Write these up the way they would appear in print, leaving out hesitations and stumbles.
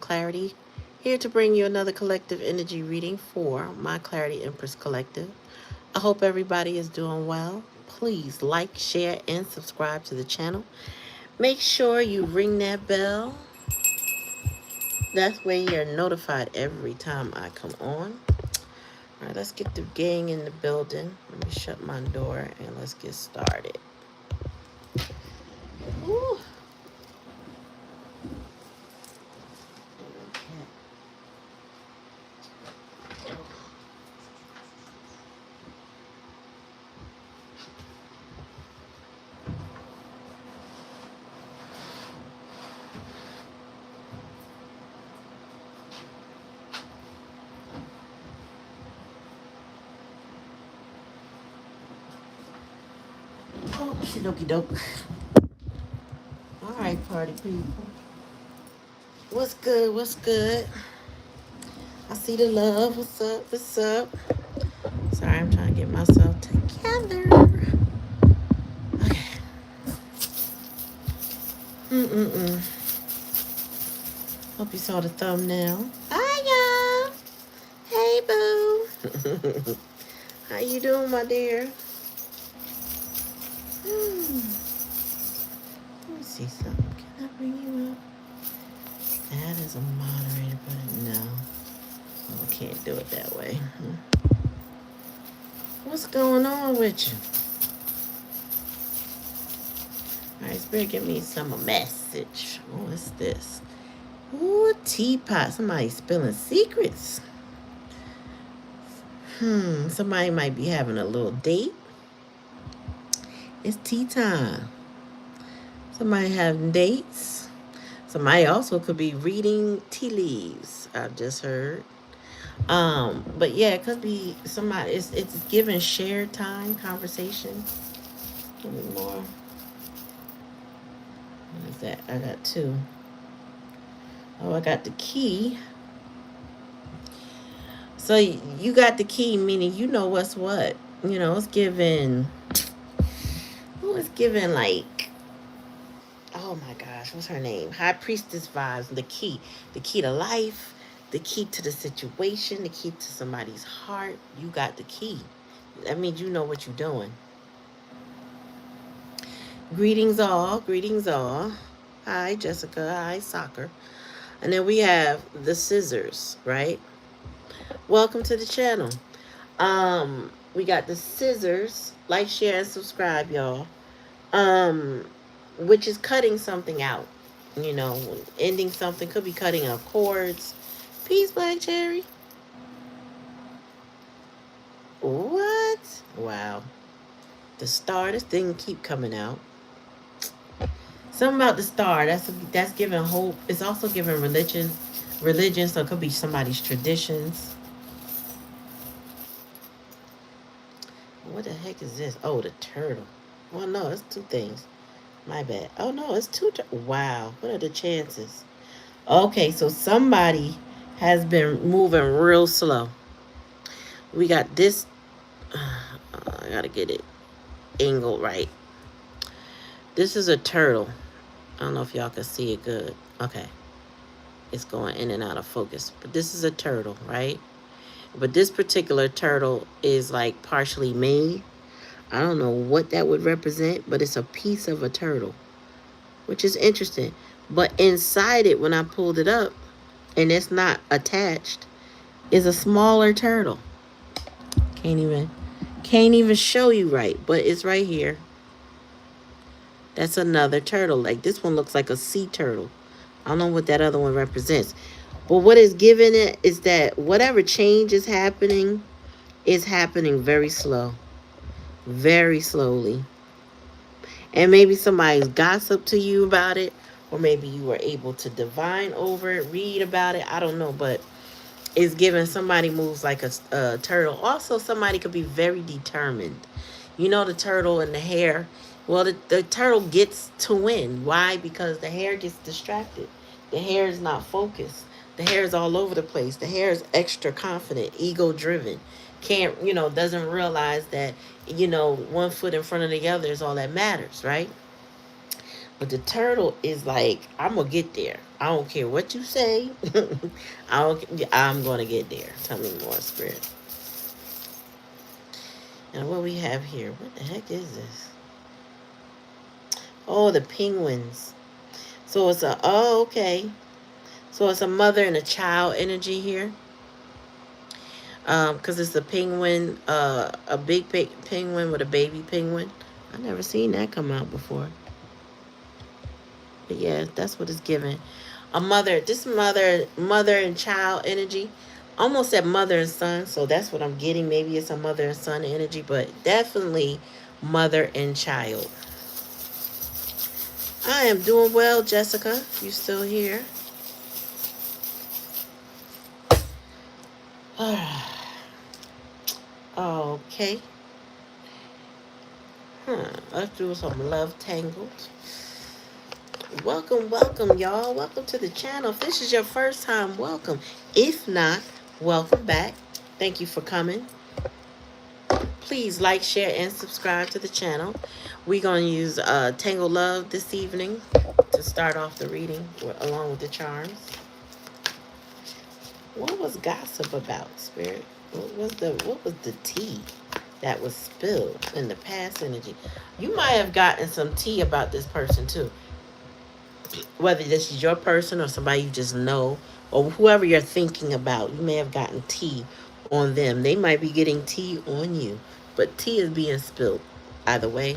Clarity, here to bring you another collective energy reading for my Clarityempress collective. I hope everybody is doing well. Please like, share, and subscribe to the channel. Make sure you ring that bell. That way you're notified every time I come on. All right, let's get the gang in the building. Let me shut my door and let's get started. Ooh. Oh, okie doke. All right, party people. What's good? What's good? I see the love. What's up? What's up? Sorry, I'm trying to get myself together. Okay. Hope you saw the thumbnail. Hi, y'all. Hey, boo. How you doing, my dear? Let me see something. Can I bring you up? That is a moderator, but no. Oh, I can't do it that way. What's going on with you? All right, Spirit, give me some message. What's this? Ooh, teapot. Somebody's spilling secrets. Somebody might be having a little date. It's tea time. Somebody having dates. Somebody also could be reading tea leaves. I've just heard. But yeah, it could be somebody. It's giving shared time, conversation. A little bit more. What is that? I got two. Oh, I got the key. So you got the key, meaning you know what's what. You know, it's giving. Who is giving like? Oh my gosh, what's her name? High Priestess vibes. The key to life, the key to the situation, the key to somebody's heart. You got the key. That means you know what you're doing. Greetings all. Greetings all. Hi, Jessica. Hi, Soccer. And then we have the scissors, right? Welcome to the channel. We got the scissors. Like, share, and subscribe, y'all. Which is cutting something out. You know, ending something. Could be cutting of cords. Peace, Black Cherry. What? Wow. The star. This thing keep coming out. Something about the star. That's giving hope. It's also giving religion. So it could be somebody's traditions. What the heck is this? Oh, the turtle. Well, no, it's two things. My bad. Oh, no, it's two. Wow. What are the chances? Okay, so somebody has been moving real slow. We got this. I gotta get it angled right. This is a turtle. I don't know if y'all can see it good. Okay. It's going in and out of focus. But this is a turtle, right? But this particular turtle is like partially made. I don't know what that would represent, but it's a piece of a turtle, which is interesting. But inside it, when I pulled it up, and it's not attached, is a smaller turtle. Can't even show you right, but it's right here. That's another turtle. Like this one looks like a sea turtle. I don't know what that other one represents. But what is giving it is that whatever change is happening very slow. Very slowly. And maybe somebody's gossiped to you about it. Or maybe you were able to divine over it, read about it. I don't know. But it's giving somebody moves like a turtle. Also, somebody could be very determined. You know the turtle and the hare. Well, the turtle gets to win. Why? Because the hare gets distracted. The hare is not focused. The hare is all over the place. The hare is extra confident, ego driven. Can't, doesn't realize that, one foot in front of the other is all that matters, right? But the turtle is like, I'm gonna get there. I don't care what you say. I'm gonna get there. Tell me more, spirit. And what we have here? What the heck is this? Oh, the penguins. So it's a, oh, okay. So it's a mother and a child energy here. Because it's a penguin, a big penguin with a baby penguin. I never seen that come out before. But yeah, that's what it's giving. A mother, this mother and child energy. Almost at mother and son, so that's what I'm getting. Maybe it's a mother and son energy, but definitely mother and child. I am doing well, Jessica. You still here? Okay. Let's do some love tangles. Welcome, welcome, y'all. Welcome to the channel. If this is your first time, welcome. If not, welcome back. Thank you for coming. Please like, share, and subscribe to the channel. We're going to use Tangle Love this evening to start off the reading along with the charms. What was gossip about, Spirit? What was the tea that was spilled in the past energy? You might have gotten some tea about this person too. Whether this is your person or somebody you just know, or whoever you're thinking about, you may have gotten tea on them. They might be getting tea on you. But tea is being spilled. Either way,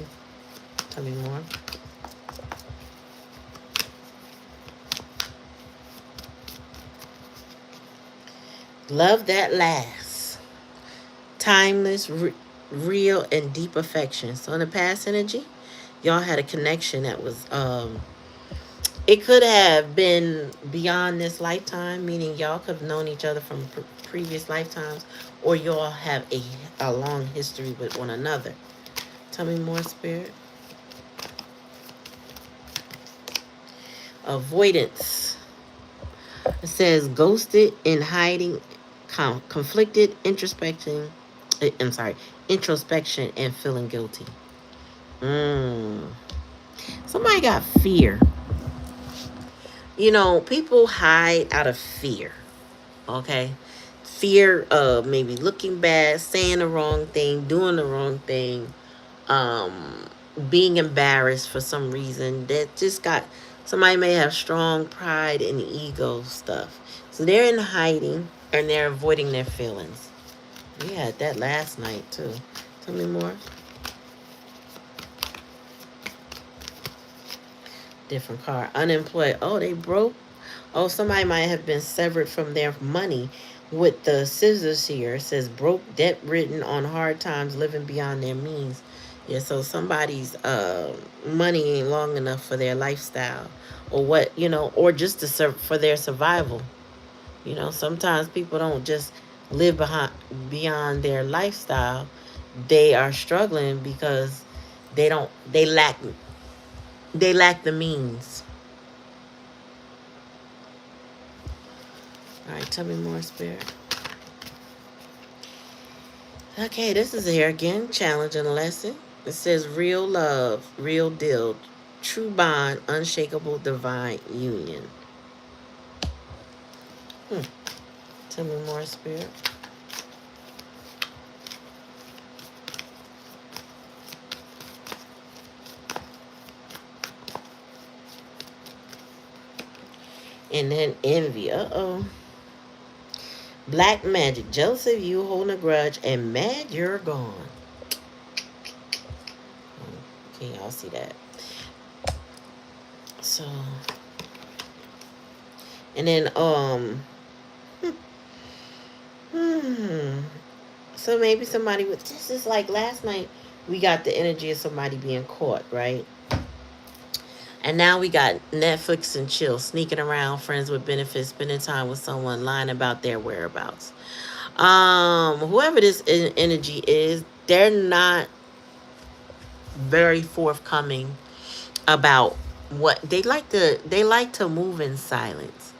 tell me more. Love that lasts. Timeless, real, and deep affection. So in the past energy, y'all had a connection that was, it could have been beyond this lifetime, meaning y'all could have known each other from previous lifetimes, or y'all have a long history with one another. Tell me more, Spirit. Avoidance. It says ghosted, in hiding, conflicted, introspection. I'm sorry, introspection and feeling guilty. Somebody got fear. You know, people hide out of fear. Okay? Fear of maybe looking bad, saying the wrong thing, doing the wrong thing, being embarrassed for some reason. That just got, somebody may have strong pride and ego stuff. So they're in hiding and they're avoiding their feelings. We had that last night too. Tell me more. Different card. Unemployed. Oh, they broke. Oh, somebody might have been severed from their money with the scissors here. It says broke, debt ridden, on hard times, living beyond their means. Yeah, so somebody's money ain't long enough for their lifestyle, or what, you know, or just to for their survival. You know, sometimes people don't just live beyond their lifestyle. They are struggling because they lack the means. All right, tell me more, Spirit. Okay, this is here again, challenge and lesson. It says real love, real deal, true bond, unshakable divine union. Tell me more, Spirit. And then envy. Uh-oh. Black magic. Jealous of you, holding a grudge, and mad you're gone. Can y'all see that? So. And then, so maybe somebody with, this is like last night, we got the energy of somebody being caught, right? And now we got Netflix and chill, sneaking around, friends with benefits, spending time with someone, lying about their whereabouts. Whoever this energy is, they're not very forthcoming about what they like to move in silence.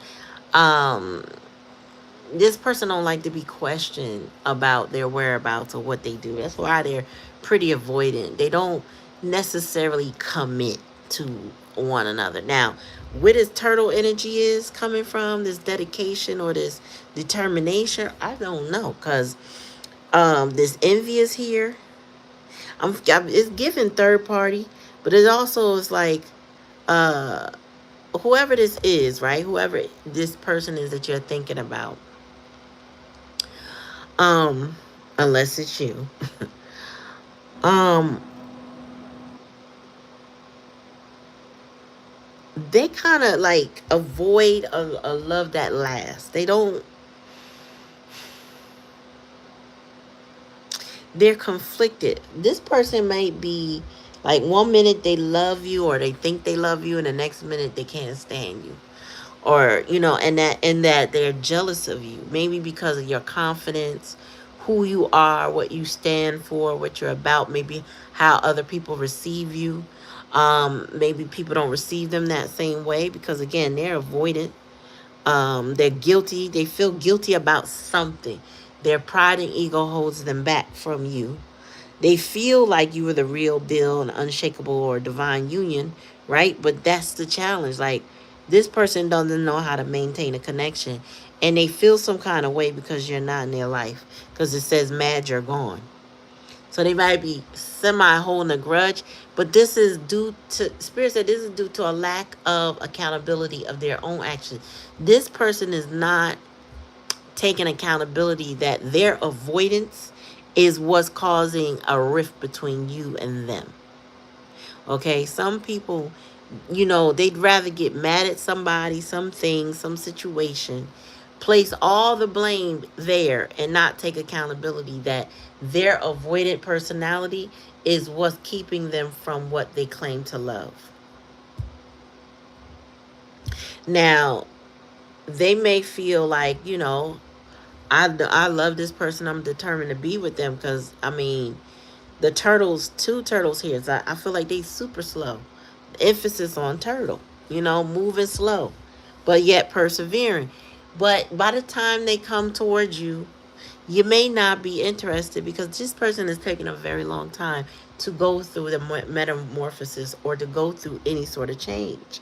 This person don't like to be questioned about their whereabouts or what they do. That's why they're pretty avoidant. They don't necessarily commit to one another. Now, where this turtle energy is coming from, this dedication or this determination, I don't know, because this envy is here. It's given third party, but it also is like uh whoever this is, right? Whoever this person is that you're thinking about, um, unless it's you, um, they kind of like avoid a love that lasts. They don't. They're conflicted. This person might be like, one minute they love you or they think they love you, and the next minute they can't stand you, or and that they're jealous of you, maybe because of your confidence, who you are, what you stand for, what you're about, maybe how other people receive you. Maybe people don't receive them that same way because, again, they're avoidant. They're guilty. They feel guilty about something. Their pride and ego holds them back from you. They feel like you were the real deal, an unshakable or divine union, right? But that's the challenge. Like, this person doesn't know how to maintain a connection, and they feel some kind of way because you're not in their life. Because it says mad, you're gone. So they might be semi holding a grudge, but this is due to, Spirit said, this is due to a lack of accountability of their own actions. This person is not taking accountability that their avoidance is what's causing a rift between you and them. Okay, some people, they'd rather get mad at somebody, something, some situation, place all the blame there and not take accountability that their avoidant personality is what's keeping them from what they claim to love. Now, they may feel like, I love this person. I'm determined to be with them because, I mean, the turtles, two turtles here, so I feel like they super slow. Emphasis on turtle, moving slow, but yet persevering. But by the time they come towards you, you may not be interested because this person is taking a very long time to go through the metamorphosis or to go through any sort of change.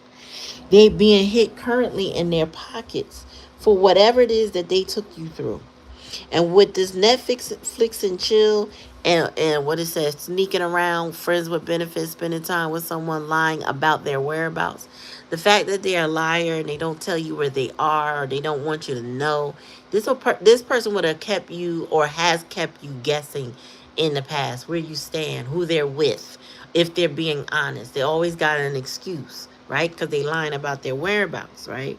They being hit currently in their pockets for whatever it is that they took you through. And with this Netflix flicks and chill, and what it says, sneaking around, friends with benefits, spending time with someone, lying about their whereabouts. The fact that they're a liar and they don't tell you where they are, or they don't want you to know, this person would have kept you or has kept you guessing in the past where you stand, who they're with. If they're being honest, they always got an excuse, right? Because they lying about their whereabouts, right?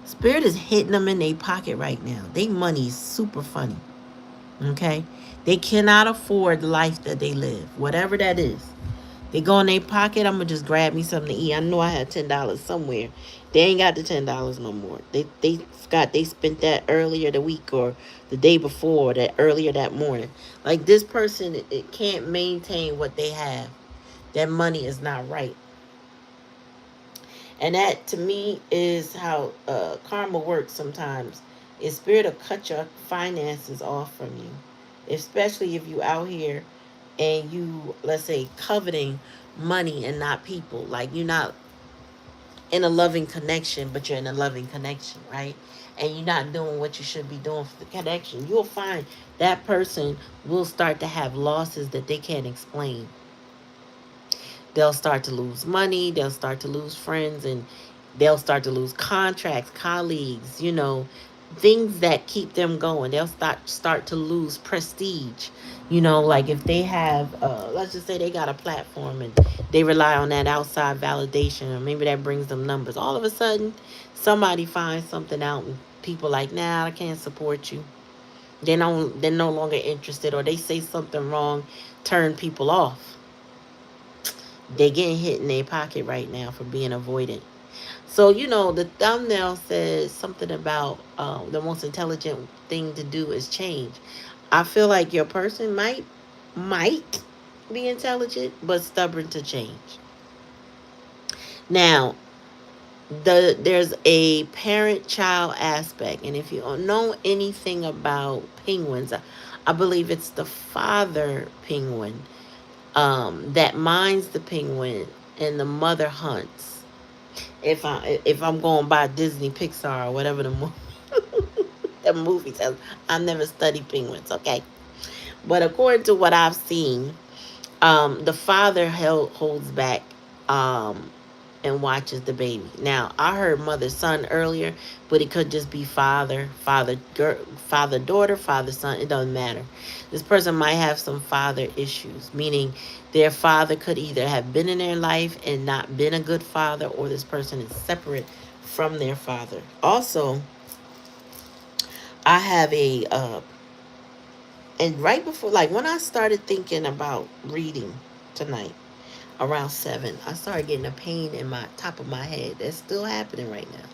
Spirit is hitting them in their pocket right now. They money is super funny. Okay? They cannot afford the life that they live, whatever that is. They go in their pocket, I'm gonna just grab me something to eat. I know I had $10 somewhere. They ain't got the $10 no more. They spent that earlier the week or the day before, that earlier that morning. Like, this person, it can't maintain what they have. That money is not right. And that, to me, is how karma works sometimes. Is Spirit will cut your finances off from you. Especially if you out here and you, let's say, coveting money and not people. Like, you're not in a loving connection, but you're in a loving connection, right? And you're not doing what you should be doing for the connection. You'll find that person will start to have losses that they can't explain. They'll start to lose money, they'll start to lose friends, and they'll start to lose contracts, colleagues, things that keep them going. They'll start to lose prestige. Like if they have let's just say they got a platform and they rely on that outside validation, or maybe that brings them numbers. All of a sudden, somebody finds something out and people like, nah, I can't support you. They're no longer interested, or they say something wrong, turn people off. They getting hit in their pocket right now for being avoidant. So, the thumbnail says something about the most intelligent thing to do is change. I feel like your person might be intelligent, but stubborn to change. Now, there's a parent-child aspect, and if you don't know anything about penguins, I believe it's the father penguin that minds the penguin and the mother hunts. If I'm going by Disney, Pixar, or whatever the movie tells, I've never studied penguins, okay? But according to what I've seen, the father holds back, um, and watches the baby. Now, I heard mother son earlier, but it could just be father daughter, father son. It doesn't matter. This person might have some father issues, meaning their father could either have been in their life and not been a good father, or this person is separate from their father. Also, I have and right before, like when I started thinking about reading tonight, around 7, I started getting a pain in my top of my head. That's still happening right now.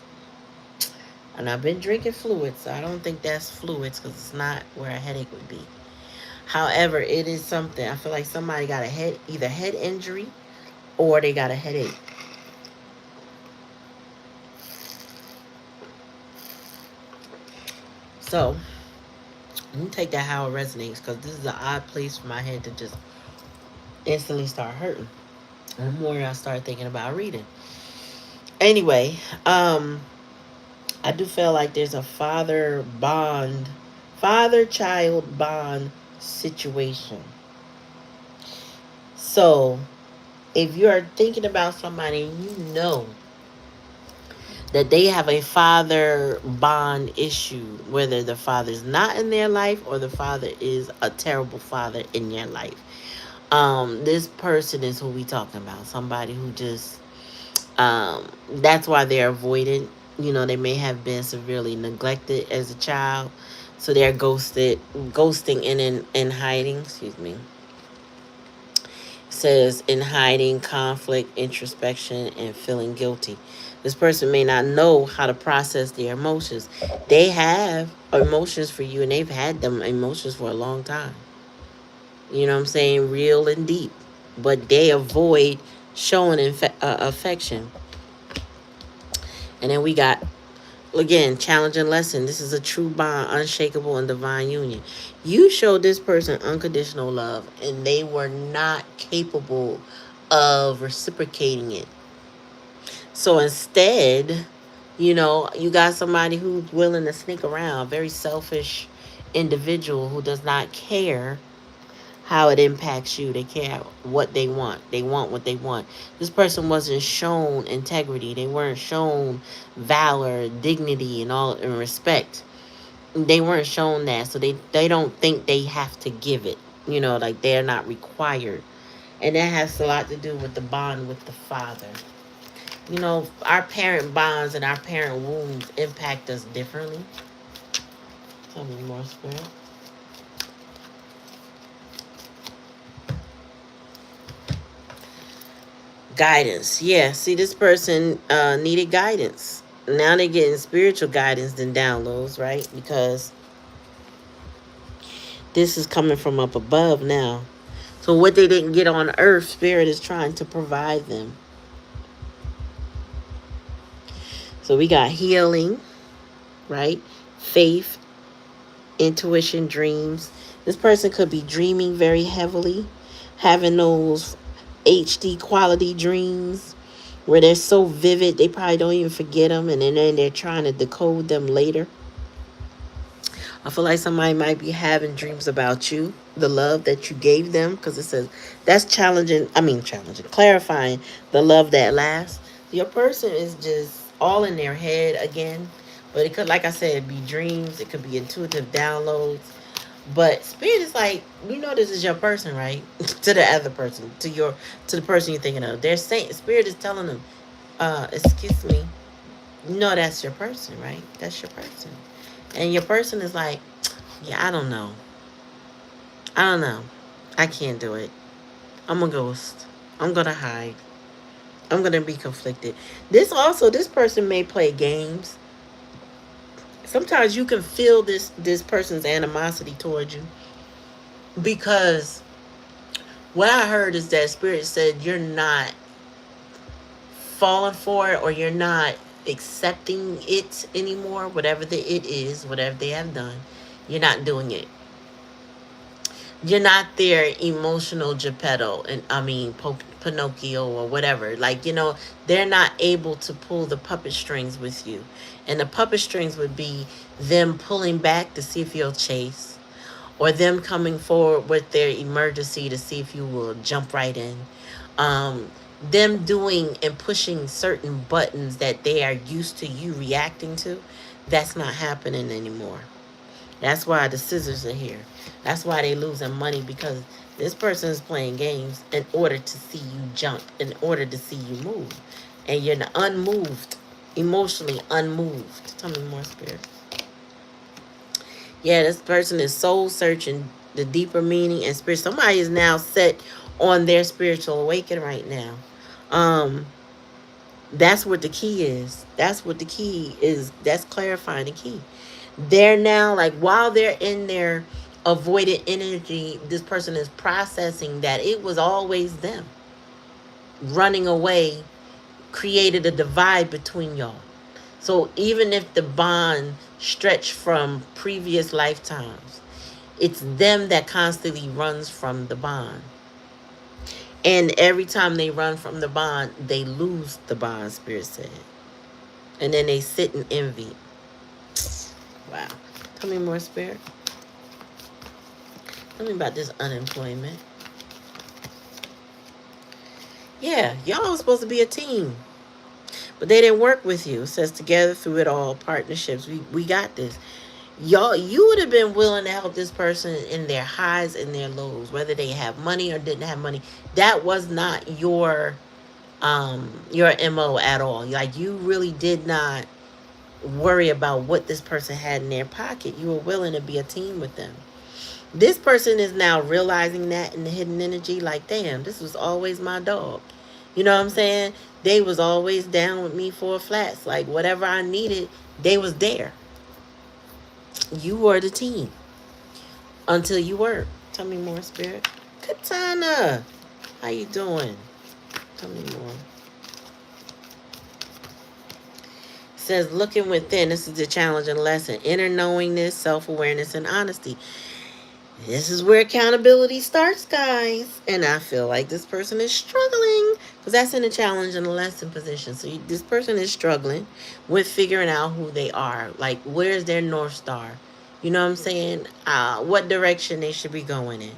And I've been drinking fluids, so I don't think that's fluids because it's not where a headache would be. However, it is something. I feel like somebody got either head injury or they got a headache. So, let me take that how it resonates, because this is an odd place for my head to just instantly start hurting. And the more I start thinking about reading. Anyway, I do feel like there's a father child bond situation. So, if you're thinking about somebody and you know that they have a father bond issue, whether the father's not in their life or the father is a terrible father in your life, this person is who we talking about. Somebody who just, that's why they're avoided. They may have been severely neglected as a child, so they're ghosting in hiding. Excuse me. Says in hiding, conflict, introspection, and feeling guilty. This person may not know how to process their emotions. They have emotions for you, and they've had them emotions for a long time. You know what I'm saying? Real and deep. But they avoid showing affection. And then we got, again, challenging lesson. This is a true bond, unshakable and divine union. You showed this person unconditional love, and they were not capable of reciprocating it. So instead, you got somebody who's willing to sneak around, very selfish individual who does not care how it impacts you. They care what they want. They want what they want. This person wasn't shown integrity. They weren't shown valor, dignity, and respect. They weren't shown that, so they don't think they have to give it. Like they're not required, and that has a lot to do with the bond with the father. Our parent bonds and our parent wounds impact us differently. Tell me more, Spirit. Guidance. Yeah, see, this person needed guidance. Now they're getting spiritual guidance and downloads, right? Because this is coming from up above now. So what they didn't get on earth, Spirit is trying to provide them. So we got healing, right? Faith, intuition, dreams. This person could be dreaming very heavily, having those HD quality dreams where they're so vivid they probably don't even forget them, and then they're trying to decode them later. I feel like somebody might be having dreams about you, the love that you gave them, because it says that's clarifying the love that lasts. Your person is just all in their head again, but it could, like I said, be dreams. It could be intuitive downloads. But spirit is like, this is your person, right? To the other person, to the person you're thinking of. They're saying, spirit is telling them, excuse me, that's your person, right? That's your person. And your person is like, yeah, I don't know. I don't know. I can't do it. I'm a ghost. I'm going to hide. I'm going to be conflicted. This person may play games. Sometimes you can feel this person's animosity towards you, because what I heard is that spirit said you're not falling for it, or you're not accepting it anymore. Whatever it is, whatever they have done, you're not doing it. You're not their emotional Geppetto, and I mean Pinocchio or whatever. Like, they're not able to pull the puppet strings with you. And the puppet strings would be them pulling back to see if you'll chase, or them coming forward with their emergency to see if you will jump right in. Um, them doing and pushing certain buttons that they are used to you reacting to, that's not happening anymore. That's why the scissors are here. That's why they losing money, because this person is playing games in order to see you jump, in order to see you move. And you're unmoved, emotionally unmoved. Tell me more, spirit. Yeah, this person is soul searching the deeper meaning and spirit. Somebody is now set on their spiritual awakening right now. Um, that's what the key is. That's what the key is. That's clarifying the key. They're now, like, while they're in their avoided energy, this person is processing that it was always them. Running away created a divide between y'all. So even if the bond stretched from previous lifetimes, it's them that constantly runs from the bond. And every time they run from the bond, they lose the bond, spirit said. And then they sit in envy. Wow. Tell me more, spirit. Tell me about this unemployment. Yeah, y'all was supposed to be a team, but they didn't work with you. It says together through it all, partnerships. We got this. Y'all, you would have been willing to help this person in their highs and their lows, whether they have money or didn't have money. That was not your MO at all. Like, you really did not worry about what this person had in their pocket. You were willing to be a team with them. This person is now realizing that in the hidden energy, like, damn, this was always my dog. You know what I'm saying? They was always down with me for flats. Like, whatever I needed, they was there. You were the team until you weren't. Tell me more, spirit. Katana, how you doing? Tell me more. Says looking within. This is the challenge and lesson. Inner knowingness, self-awareness, and honesty. This is where accountability starts, guys. And I feel like this person is struggling, because that's in the challenge and the lesson position. So this person is struggling with figuring out who they are. Like, where's their North Star? You know what I'm saying? What direction they should be going in.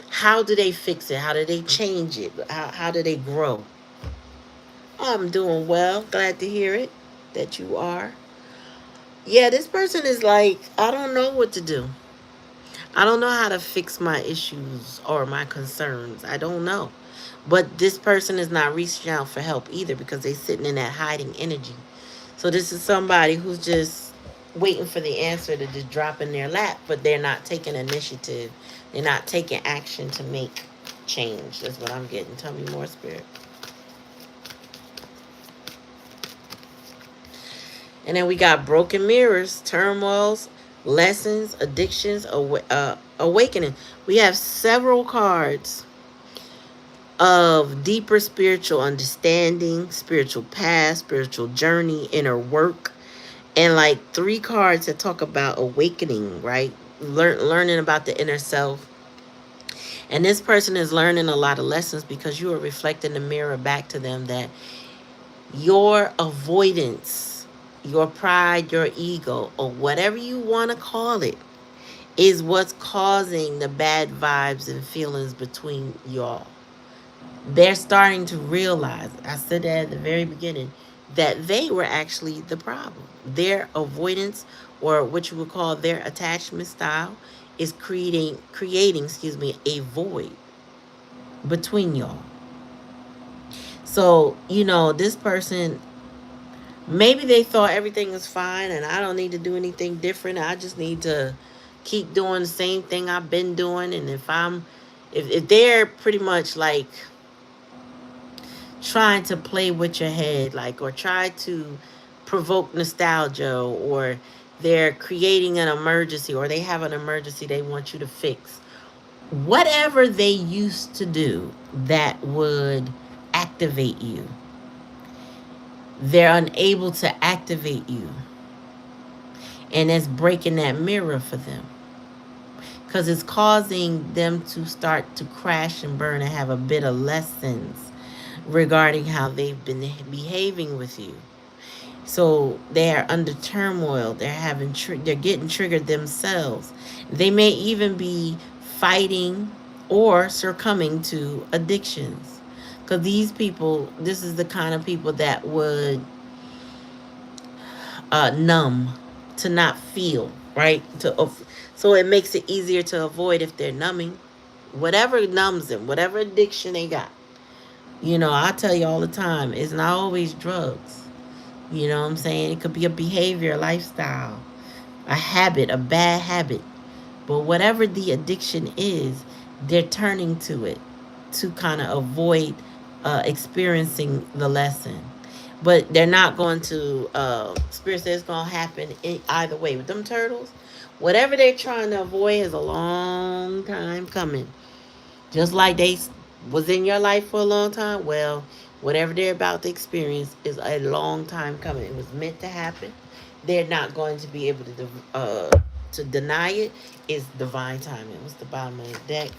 How do they fix it? How do they change it? How do they grow? I'm doing well. Glad to hear it, that you are. Yeah, this person is like, I don't know what to do. I don't know how to fix my issues or my concerns. I don't know. But this person is not reaching out for help either, because they're sitting in that hiding energy. So this is somebody who's just waiting for the answer to just drop in their lap, but they're not taking initiative. They're not taking action to make change. That's what I'm getting. Tell me more, spirit. And then we got broken mirrors, turmoils, lessons, addictions, awakening. We have several cards of deeper spiritual understanding, spiritual path, spiritual journey, inner work, and like 3 cards that talk about awakening, right? Learning about the inner self. And this person is learning a lot of lessons, because you are reflecting the mirror back to them that your avoidance, your pride, your ego, or whatever you want to call it, is what's causing the bad vibes and feelings between y'all. They're starting to realize, I said that at the very beginning, that they were actually the problem. Their avoidance, or what you would call their attachment style, is creating, a void between y'all. So, this person, maybe they thought everything was fine and I don't need to do anything different. I just need to keep doing the same thing I've been doing. And if they're pretty much like trying to play with your head, like, or try to provoke nostalgia, or they're creating an emergency, or they have an emergency they want you to fix, whatever they used to do that would activate you, they're unable to activate you. And it's breaking that mirror for them. because it's causing them to start to crash and burn and have a bit of lessons regarding how they've been behaving with you. So they are under turmoil. They're getting triggered themselves. They may even be fighting or succumbing to addictions. Because these people, this is the kind of people that would numb, to not feel, right? So it makes it easier to avoid if they're numbing. Whatever numbs them, whatever addiction they got. I tell you all the time, it's not always drugs. You know what I'm saying? It could be a behavior, a lifestyle, a habit, a bad habit. But whatever the addiction is, they're turning to it to kind of avoid experiencing the lesson. But they're not going to, Spirit says it's going to happen either way. With them turtles, whatever they're trying to avoid is a long time coming. Just like they was in your life for a long time, well, whatever they're about to experience is a long time coming. It was meant to happen. They're not going to be able to deny it. It's divine timing. What's the bottom of the deck?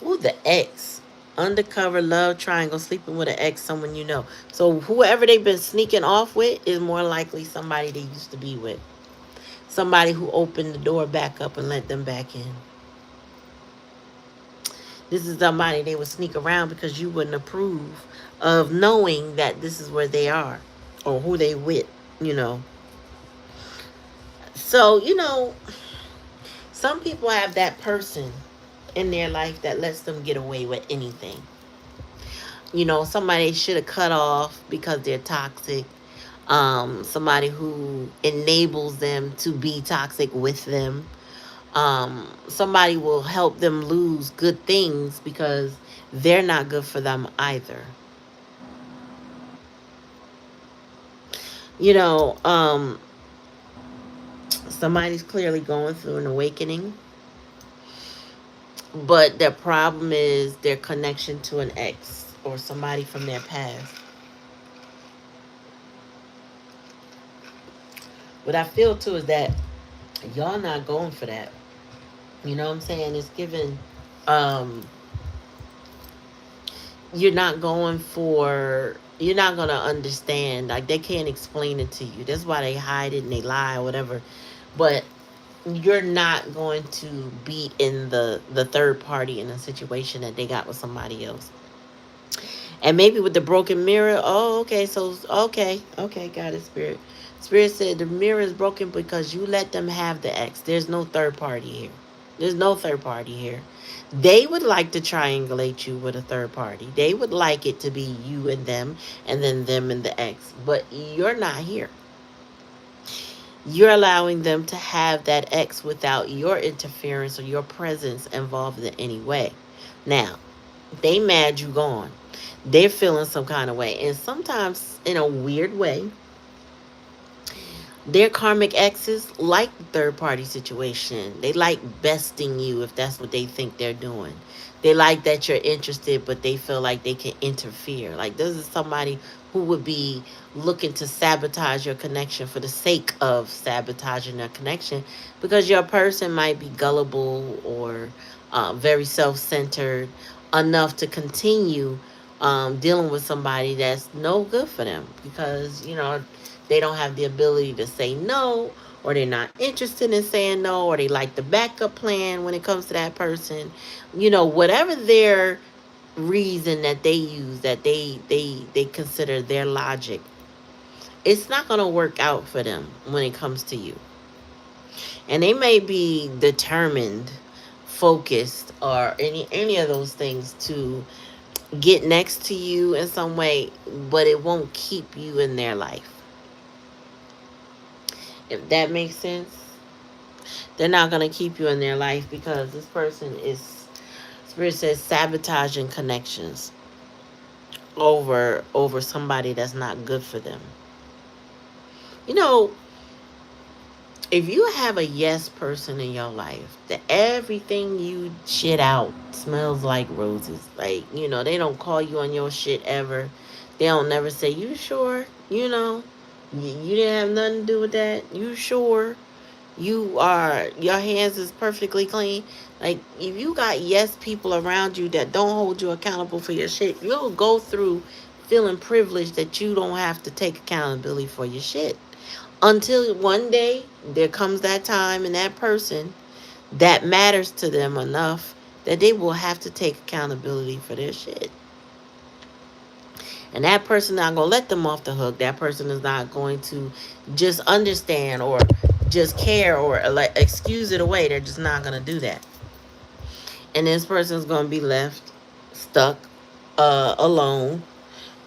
Ooh, the X. Undercover love triangle, sleeping with an ex, someone you know. So whoever they've been sneaking off with is more likely somebody they used to be with. Somebody who opened the door back up and let them back in. This is somebody they would sneak around because you wouldn't approve of knowing that this is where they are or who they with. So, some people have that person in their life that lets them get away with anything. Somebody should have cut off because they're toxic. Somebody who enables them to be toxic with them. Somebody will help them lose good things because they're not good for them either. You know, um, Somebody's clearly going through an awakening, but their problem is their connection to an ex or somebody from their past. What I feel too is that y'all not going for that. You know what I'm saying? It's given um you're not gonna understand. Like they can't explain it to you. That's why they hide it and they lie or whatever. But you're not going to be in the third party in a situation that they got with somebody else. And maybe with the broken mirror, oh okay, so okay, God is spirit. Spirit said the mirror is broken because you let them have the X. There's no third party here. There's no third party here. They would like to triangulate you with a third party. They would like it to be you and then them and the X. But you're not here. You're allowing them to have that X without your interference or your presence involved in any way. Now, they mad you gone. They're feeling some kind of way. And sometimes in a weird way, their karmic exes like the third party situation. They like besting you if that's what they think they're doing. They like that you're interested, but they feel like they can interfere. Like this is somebody who would be looking to sabotage your connection for the sake of sabotaging their connection because your person might be gullible or very self centered enough to continue dealing with somebody that's no good for them because, they don't have the ability to say no, or they're not interested in saying no, or they like the backup plan when it comes to that person. Whatever their reason that they use, that they consider their logic, it's not going to work out for them when it comes to you. And they may be determined, focused, or any of those things to get next to you in some way, but it won't keep you in their life. If that makes sense, they're not going to keep you in their life because this person is, Spirit says, sabotaging connections over somebody that's not good for them. You know, if you have a yes person in your life, that everything you shit out smells like roses. Like, they don't call you on your shit ever. They don't never say, you sure? You didn't have nothing to do with that? You sure? your hands is perfectly clean. Like if you got yes people around you that don't hold you accountable for your shit, you'll go through feeling privileged that you don't have to take accountability for your shit. Until one day there comes that time and that person that matters to them enough that they will have to take accountability for their shit. And that person not gonna let them off the hook. That person is not going to just understand or just care or like excuse it away. They're just not gonna do that. And this person's gonna be left stuck, alone,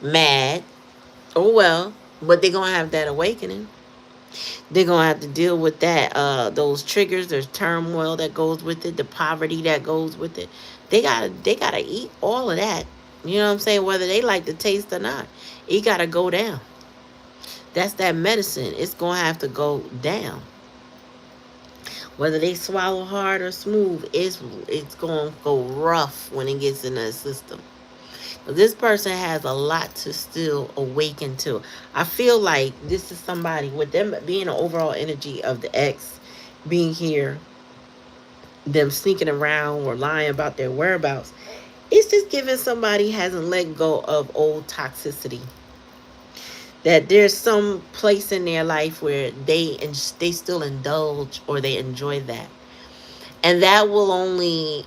mad, oh well. But they're gonna have that awakening. They're gonna have to deal with that, those triggers. There's turmoil that goes with it, the poverty that goes with it. They gotta eat all of that. You know what I'm saying? Whether they like the taste or not, it gotta go down. That's that medicine. It's gonna have to go down. Whether they swallow hard or smooth, it's gonna go rough when it gets in the system. This person has a lot to still awaken to. I feel like this is somebody with them being an overall energy of the ex being here, them sneaking around or lying about their whereabouts. It's just giving somebody hasn't let go of old toxicity. That there's some place in their life where they still indulge or they enjoy that, and that will only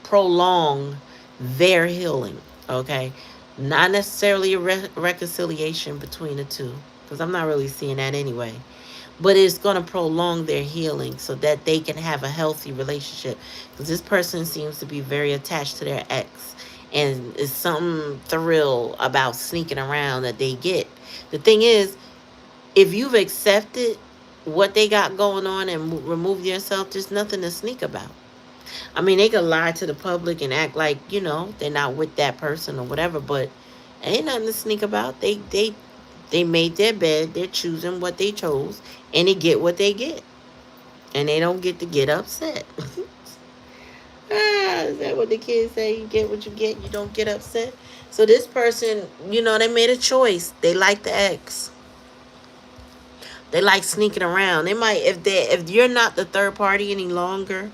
prolong their healing. Okay, not necessarily a reconciliation between the two, because I'm not really seeing that anyway. But it's going to prolong their healing so that they can have a healthy relationship. Because this person seems to be very attached to their ex, and it's some thrill about sneaking around that they get. The thing is, if you've accepted what they got going on and removed yourself, there's nothing to sneak about. I mean, they could lie to the public and act like, they're not with that person or whatever, but ain't nothing to sneak about. They made their bed, they're choosing what they chose, and they get what they get. And they don't get to get upset. Is that what the kids say? You get what you get, you don't get upset. So this person, they made a choice. They like the ex. They like sneaking around. They might, if you're not the third party any longer,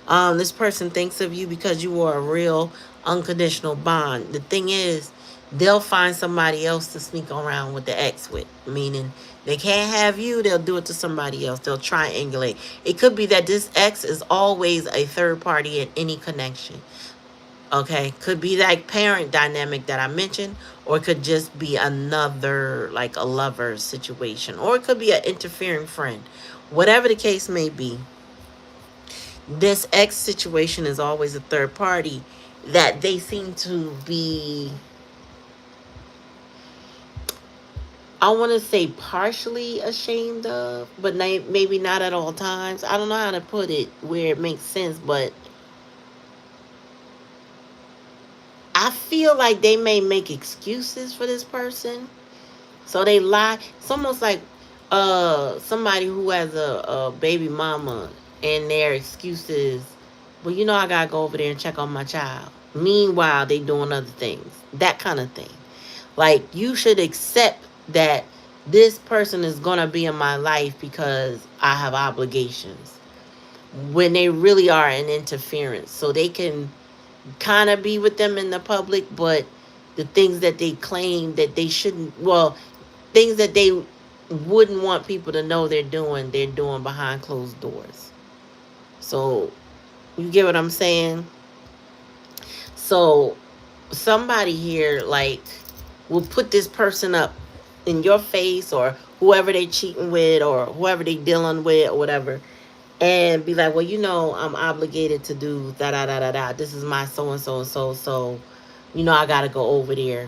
this person thinks of you because you were a real unconditional bond. The thing is, they'll find somebody else to sneak around with the ex with. Meaning, they can't have you, they'll do it to somebody else. They'll triangulate. It could be that this ex is always a third party in any connection. Okay, could be that parent dynamic that I mentioned, or it could just be another, like a lover situation, or it could be an interfering friend. Whatever the case may be, this ex situation is always a third party that they seem to be, I want to say, partially ashamed of, but maybe not at all times. I don't know how to put it where it makes sense, but I feel like they may make excuses for this person. So they lie. It's almost like somebody who has a baby mama, and their excuses, well, I gotta go over there and check on my child. Meanwhile, they doing other things. That kind of thing. Like, you should accept that this person is gonna be in my life because I have obligations. When they really are an interference. So they can kind of be with them in the public, but the things that they claim that they shouldn't, well, things that they wouldn't want people to know they're doing behind closed doors. So you get what I'm saying? So somebody here, like, will put this person up in your face, or whoever they cheating with or whoever they dealing with or whatever, and be like, well, I'm obligated to do da da da da da. This is my so and so and so. So, I gotta go over there.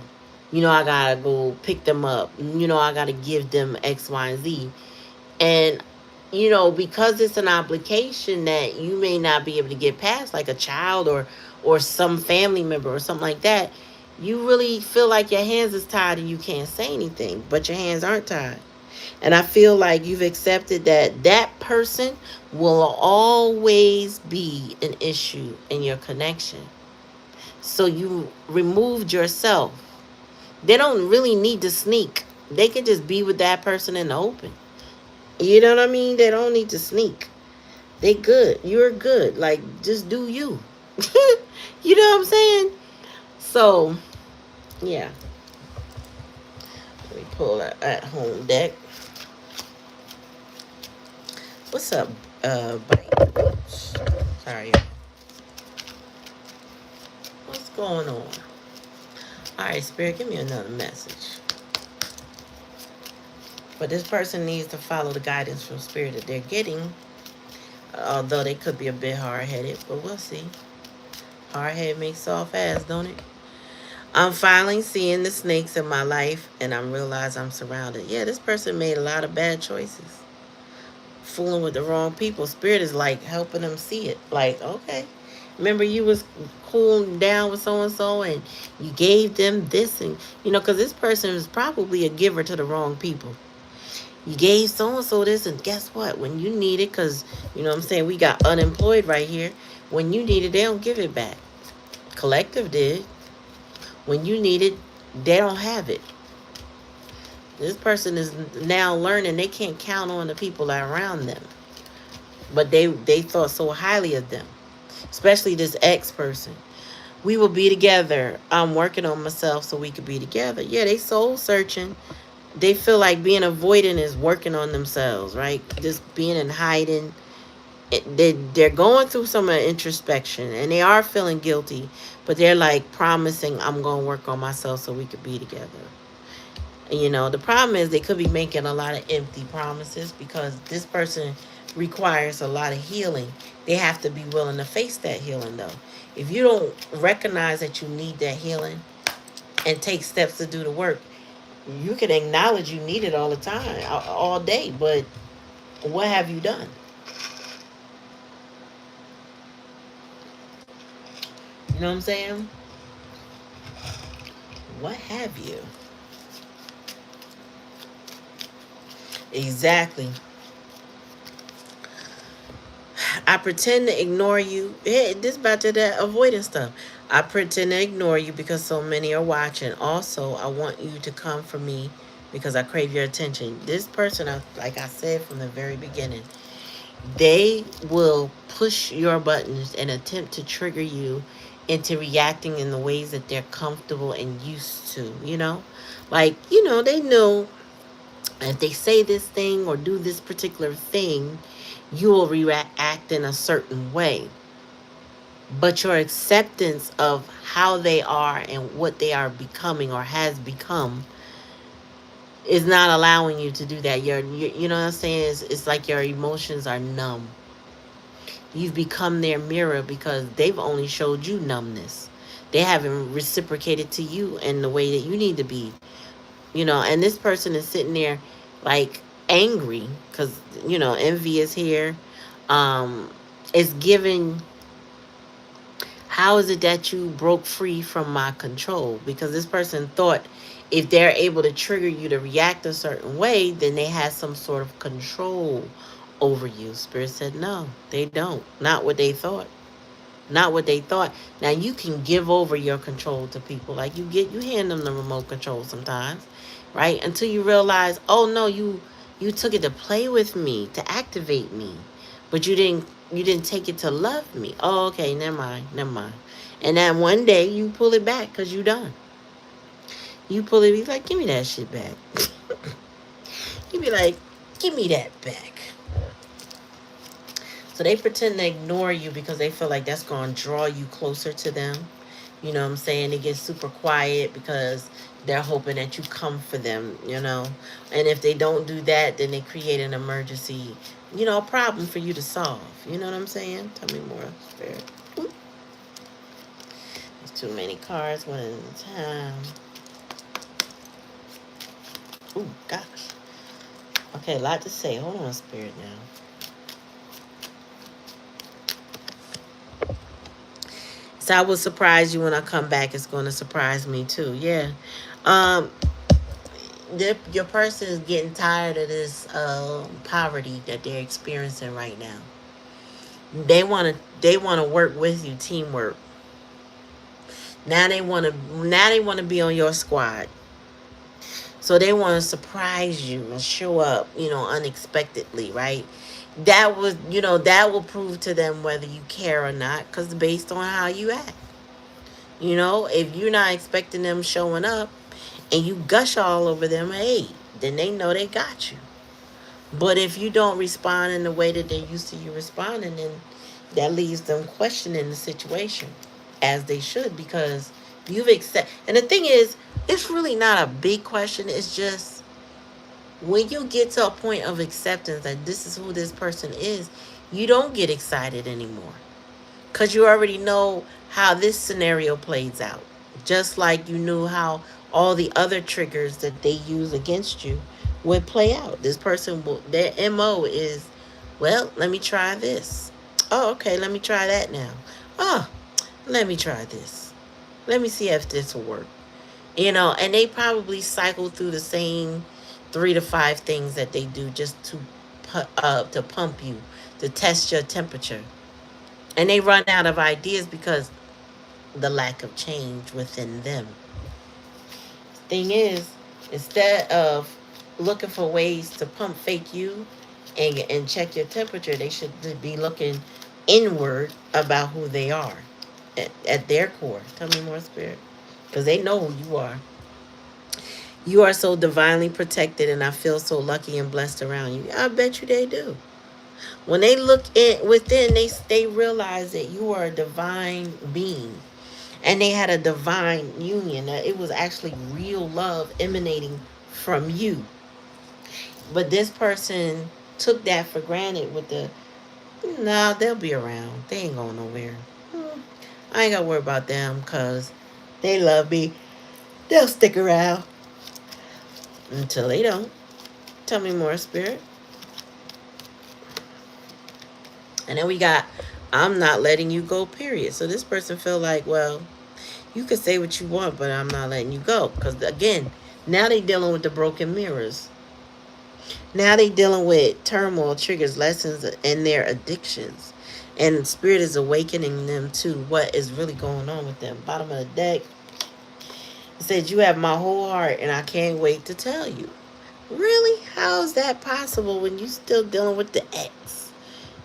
I gotta go pick them up. I gotta give them X, Y, and Z. And because it's an obligation that you may not be able to get past, like a child or some family member or something like that, you really feel like your hands is tied and you can't say anything, but your hands aren't tied. And I feel like you've accepted that that person will always be an issue in your connection. So you removed yourself. They don't really need to sneak. They can just be with that person in the open. You know what I mean? They don't need to sneak. They good. You're good. Like, just do you. You know what I'm saying? So, yeah. Let me pull that at home deck. What's up, Bite? Oops. Sorry. What's going on? Alright, Spirit, give me another message. But this person needs to follow the guidance from Spirit that they're getting. Although they could be a bit hard-headed, but we'll see. Hard-head makes soft ass, don't it? I'm finally seeing the snakes in my life, and I realize I'm surrounded. Yeah, this person made a lot of bad choices. Fooling with the wrong people. Spirit is like helping them see it. Like, okay, remember you was cooling down with so-and-so, and you gave them this, and, because this person is probably a giver to the wrong people. You gave so-and-so this, and guess what? When you need it, because, what I'm saying, we got unemployed right here. When you need it, they don't give it back. Collective did. When you need it, they don't have it. This person is now learning they can't count on the people that are around them. But they thought so highly of them. Especially this ex person. We will be together. I'm working on myself so we could be together. Yeah, they soul searching. They feel like being avoidant is working on themselves, right? Just being in hiding. They're going through some introspection, and they are feeling guilty, but they're like promising, I'm going to work on myself so we could be together. And, the problem is they could be making a lot of empty promises because this person requires a lot of healing. They have to be willing to face that healing, though. If you don't recognize that you need that healing and take steps to do the work, you can acknowledge you need it all the time, all day, but what have you done? You know what I'm saying? What have you? Exactly. I pretend to ignore you. Hey, this back to that avoidance stuff. I pretend to ignore you because so many are watching. Also, I want you to come for me because I crave your attention. This person, like I said from the very beginning, they will push your buttons and attempt to trigger you into reacting in the ways that they're comfortable and used to. Like, they know if they say this thing or do this particular thing, you will react in a certain way. But your acceptance of how they are and what they are becoming or has become is not allowing you to do that. You know what I'm saying? It's like your emotions are numb. You've become their mirror because they've only showed you numbness. They haven't reciprocated to you in the way that you need to be. And this person is sitting there like angry because, envy is here. It's giving, how is it that you broke free from my control? Because this person thought if they're able to trigger you to react a certain way, then they had some sort of control over you. Spirit said, no, they don't. Not what they thought. Not what they thought. Now you can give over your control to people. Like you hand them the remote control sometimes, right? Until you realize, oh no, you took it to play with me, to activate me. But you didn't take it to love me. Oh, okay, never mind. And then one day you pull it back because you done. You pull it, be like, give me that shit back. You be like, give me that back. So they pretend to ignore you because they feel like that's going to draw you closer to them. You know what I'm saying? They get super quiet because they're hoping that you come for them. And if they don't do that, then they create an emergency, a problem for you to solve. You know what I'm saying? Tell me more, Spirit. Ooh. There's too many cards one at a time. Oh, gosh. Okay, a lot to say. Hold on, Spirit, now. So I will surprise you when I come back. It's going to surprise me too. Yeah. Your person is getting tired of this poverty that they're experiencing right now. They want to work with you, teamwork. Now they want to be on your squad. So they want to surprise you and show up, unexpectedly, right? That was, that will prove to them whether you care or not, because based on how you act. If you're not expecting them showing up and you gush all over them, hey, then they know they got you. But if you don't respond in the way that they're used to you responding, then that leaves them questioning the situation, as they should, because you've accepted. And the thing is, it's really not a big question. It's just when you get to a point of acceptance that this is who this person is, you don't get excited anymore, because you already know how this scenario plays out. Just like you knew how all the other triggers that they use against you would play out. This person will, their MO is, well, let me try this. Oh, okay, let me try that now. Oh, let me try this. Let me see if this will work. And they probably cycle through the same 3 to 5 things that they do just to pump you, to test your temperature. And they run out of ideas because the lack of change within them. Thing is, instead of looking for ways to pump fake you and check your temperature, they should be looking inward about who they are at their core. Tell me more, Spirit. Because they know who you are. You are so divinely protected, and I feel so lucky and blessed around you. I bet you they do. When they look within, they realize that you are a divine being, and they had a divine union. That it was actually real love emanating from you. But this person took that for granted with the, nah, they'll be around. They ain't going nowhere. I ain't got to worry about them because they love me. They'll stick around until they don't. Tell me more, Spirit. And then we got, I'm not letting you go, period. So this person feel like, well, you can say what you want, but I'm not letting you go. Because, again, now they dealing with the broken mirrors. Now they dealing with turmoil, triggers, lessons, and their addictions. And Spirit is awakening them to what is really going on with them. Bottom of the deck, it says, you have my whole heart, and I can't wait to tell you. Really? How is that possible when you still dealing with the ex?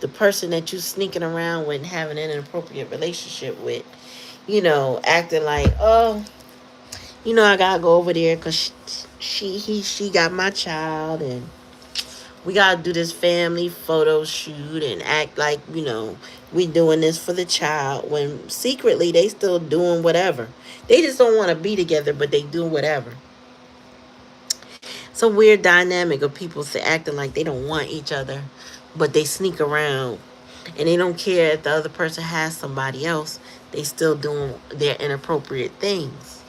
The person that you sneaking around with and having an inappropriate relationship with. Acting like, oh, I gotta go over there because she got my child, and we gotta do this family photo shoot and act like, we doing this for the child, when secretly they still doing whatever. They just don't want to be together, but they do whatever. It's a weird dynamic of people acting like they don't want each other, but they sneak around, and they don't care if the other person has somebody else. They still doing their inappropriate things.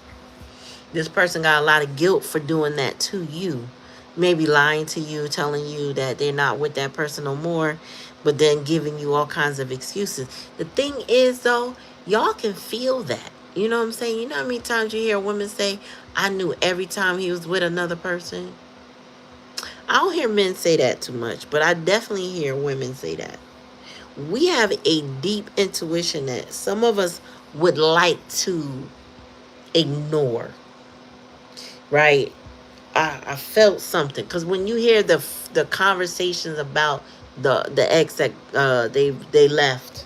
This person got a lot of guilt for doing that to you. Maybe lying to you, telling you that they're not with that person no more, but then giving you all kinds of excuses. The thing is, though, y'all can feel that. You know what I'm saying? You know how many times you hear women say, I knew every time he was with another person? I don't hear men say that too much, but I definitely hear women say that. We have a deep intuition that some of us would like to ignore, right? I felt something, because when you hear the conversations about the ex that they left,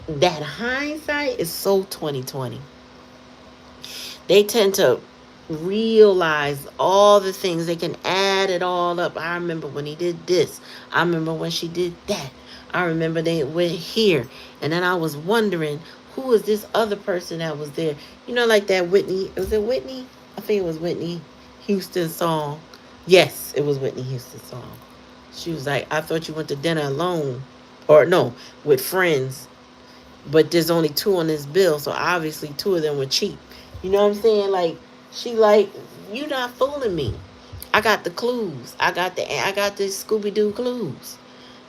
that hindsight is so 2020. They tend to realize all the things. They can add it all up. I remember when he did this. I remember when she did that. I remember they went here. And then I was wondering, who was this other person that was there? Like that Whitney. Was it Whitney? I think it was Whitney Houston song. Yes, it was Whitney Houston song. She was like, I thought you went to dinner alone. Or no, with friends. But there's only 2 on this bill, so obviously 2 of them were cheap. You know what I'm saying? Like, she like, you not fooling me. I got the clues. I got the Scooby-Doo clues.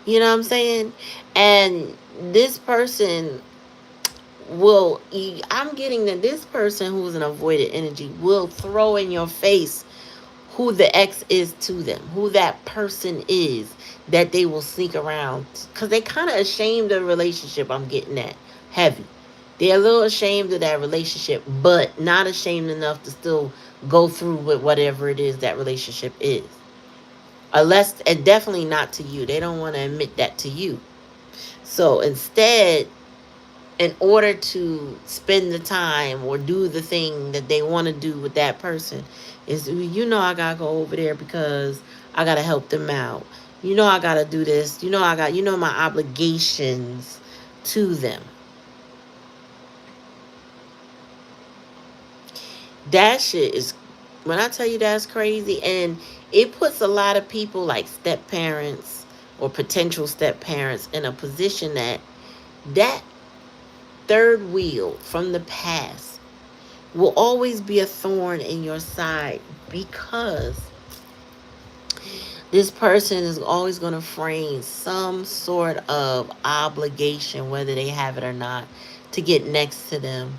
You know what I'm saying? And this person I'm getting that this person who's an avoided energy will throw in your face who the ex is to them, who that person is that they will sneak around. Because they kind of ashamed of the relationship, I'm getting that. Heavy. They're a little ashamed of that relationship, but not ashamed enough to still go through with whatever it is that relationship is. Unless, and definitely not to you. They don't want to admit that to you. So instead, in order to spend the time or do the thing that they want to do with that person, is, I gotta go over there because I gotta help them out. I gotta do this. My obligations to them. That shit is, when I tell you, that's crazy. And it puts a lot of people, like step parents or potential step parents, in a position that third wheel from the past will always be a thorn in your side, because this person is always going to frame some sort of obligation, whether they have it or not, to get next to them,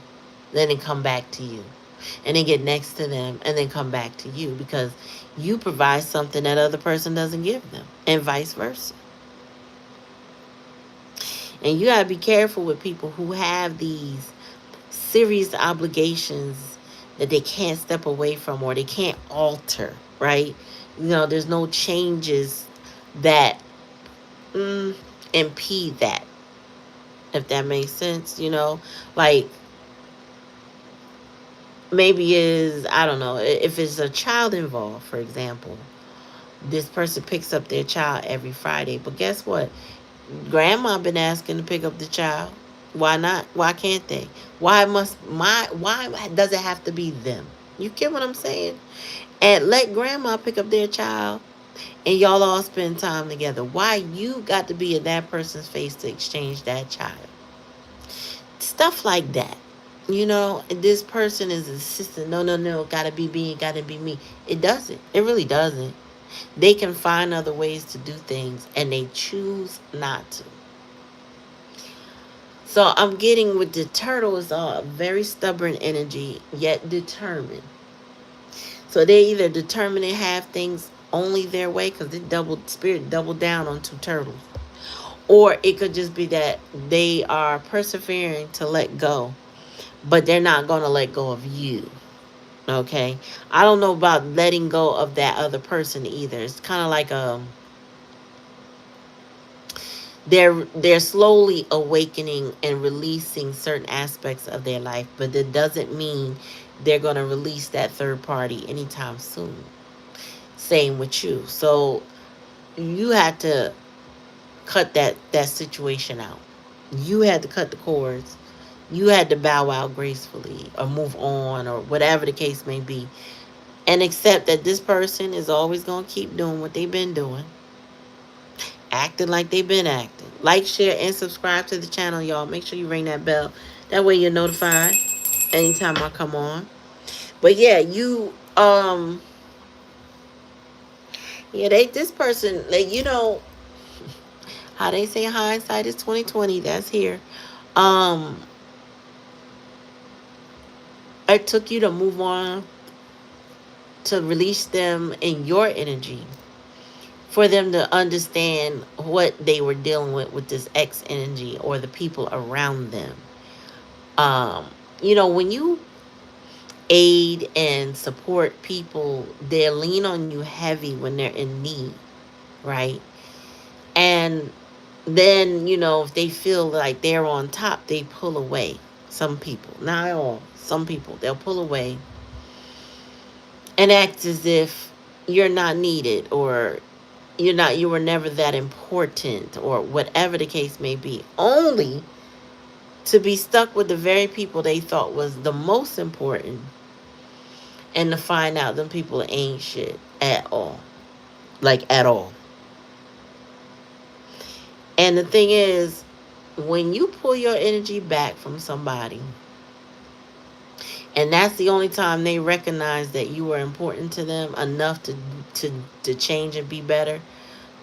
then come back to you, and then get next to them and then come back to you, because you provide something that other person doesn't give them, and vice versa. And you got to be careful with people who have these serious obligations that they can't step away from or they can't alter, right? There's no changes that impede that, if that makes sense. Like, maybe is, I don't know, if it's a child involved, for example, this person picks up their child every Friday, but guess what? Grandma been asking to pick up the child. Why not? Why can't they? Why does it have to be them? You get what I'm saying? And let grandma pick up their child and y'all all spend time together. Why you got to be in that person's face to exchange that child? Stuff like that. This person is insistent, no, no, no, gotta be me, gotta be me. It doesn't. It really doesn't. They can find other ways to do things, and they choose not to. So I'm getting with the turtle is a very stubborn energy, yet determined. So they either determined to have things only their way, because spirit doubled down on two turtles. Or it could just be that they are persevering to let go, but they're not going to let go of you. Okay? I don't know about letting go of that other person either. It's kind of like they're slowly awakening and releasing certain aspects of their life, but that doesn't mean they're going to release that third party anytime soon. Same with you. So you had to cut that situation out. You had to cut the cords. You had to bow out gracefully or move on, or whatever the case may be, and accept that this person is always going to keep doing what they've been doing, acting like they've been acting. Like, share, and subscribe to the channel, y'all. Make sure you ring that bell. That way you're notified anytime I come on. But yeah, this person, like, how they say hindsight is 2020. That's here. It took you to move on, to release them in your energy, for them to understand what they were dealing with this X energy, or the people around them. When you aid and support people, they lean on you heavy when they're in need, right? And then, if they feel like they're on top, they pull away. Some people, not all, some people, they'll pull away and act as if you're not needed, or you were never that important, or whatever the case may be, only to be stuck with the very people they thought was the most important, and to find out them people ain't shit at all. Like, at all. And the thing is, when you pull your energy back from somebody, and that's the only time they recognize that you were important to them enough to change and be better,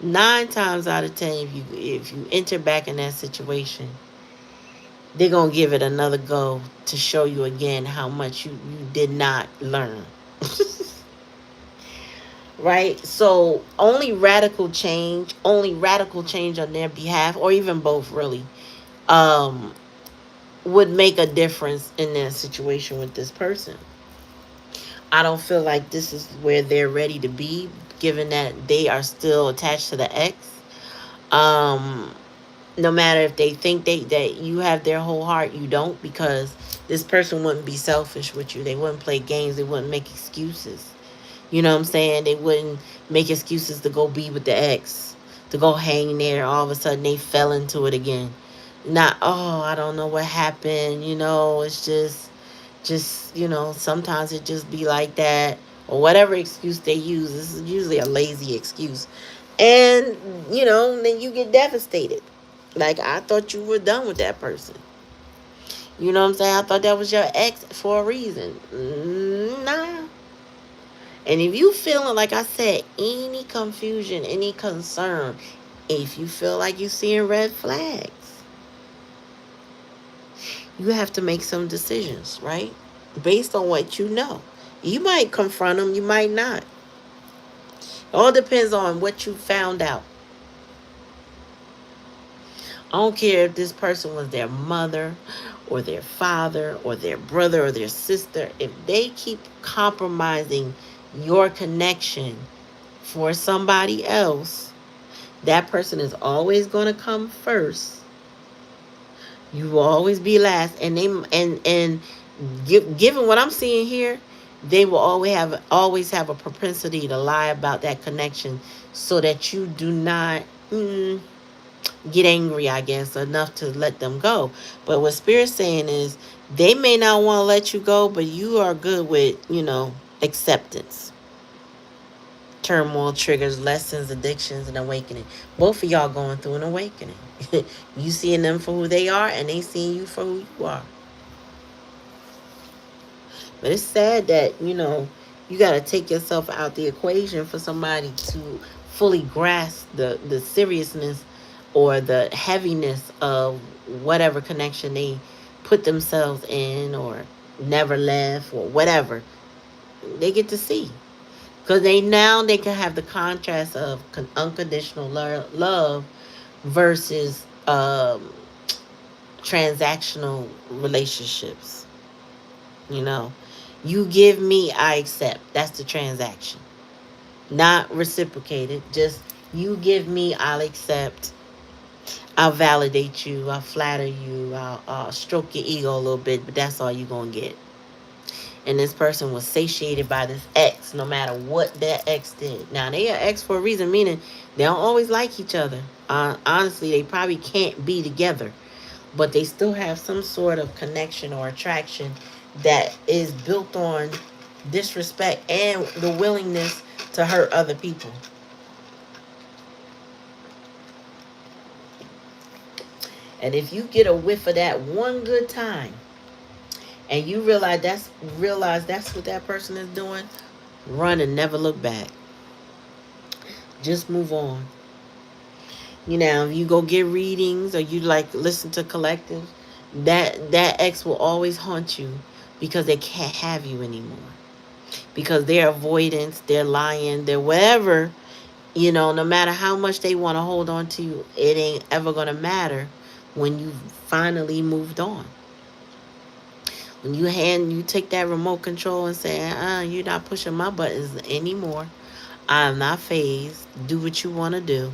9 times out of 10, if you enter back in that situation, they're going to give it another go to show you again how much you did not learn. Right? So only radical change on their behalf, or even both, really, would make a difference in that situation with this person. I don't feel like this is where they're ready to be, given that they are still attached to the ex. Um, no matter if they think that you have their whole heart, you don't, because this person wouldn't be selfish with you. They wouldn't play games. They wouldn't make excuses. You know what I'm saying? They wouldn't make excuses to go be with the ex, to go hang there. All of a sudden, they fell into it again. Not, oh, I don't know what happened. It's just, sometimes it just be like that. Or whatever excuse they use. This is usually a lazy excuse. And, then you get devastated. Like, I thought you were done with that person. You know what I'm saying? I thought that was your ex for a reason. Nah. And if you feeling, like I said, any confusion, any concern, if you feel like you're seeing red flags, you have to make some decisions, right? Based on what you know. You might confront them, you might not. It all depends on what you found out. I don't care if this person was their mother or their father or their brother or their sister. If they keep compromising your connection for somebody else, that person is always going to come first. You will always be last. Given what I'm seeing here, they will always have a propensity to lie about that connection, so that you do not get angry, I guess, enough to let them go. But what Spirit's saying is, they may not want to let you go, but you are good with, acceptance. Turmoil triggers lessons, addictions, and awakening. Both of y'all going through an awakening. You seeing them for who they are, and they seeing you for who you are. But it's sad that, you got to take yourself out the equation for somebody to fully grasp the seriousness or the heaviness of whatever connection they put themselves in, or never left, or whatever. They get to see. Because they can have the contrast of unconditional love versus transactional relationships. You know, you give me, I accept. That's the transaction. Not reciprocated. Just you give me, I'll accept. I'll validate you. I'll flatter you. I'll stroke your ego a little bit, but that's all you're going to get. And this person was satiated by this ex, no matter what that ex did. Now, they are ex for a reason, meaning they don't always like each other. Honestly, they probably can't be together, but they still have some sort of connection or attraction that is built on disrespect and the willingness to hurt other people. And if you get a whiff of that one good time, and you realize that's what that person is doing, run and never look back. Just move on. If you go get readings, or you like listen to collectives, that ex will always haunt you, because they can't have you anymore. Because their avoidance, their lying, their whatever, no matter how much they want to hold on to you, it ain't ever gonna matter when you finally moved on. When you take that remote control and say, you're not pushing my buttons anymore. I'm not phased. Do what you want to do.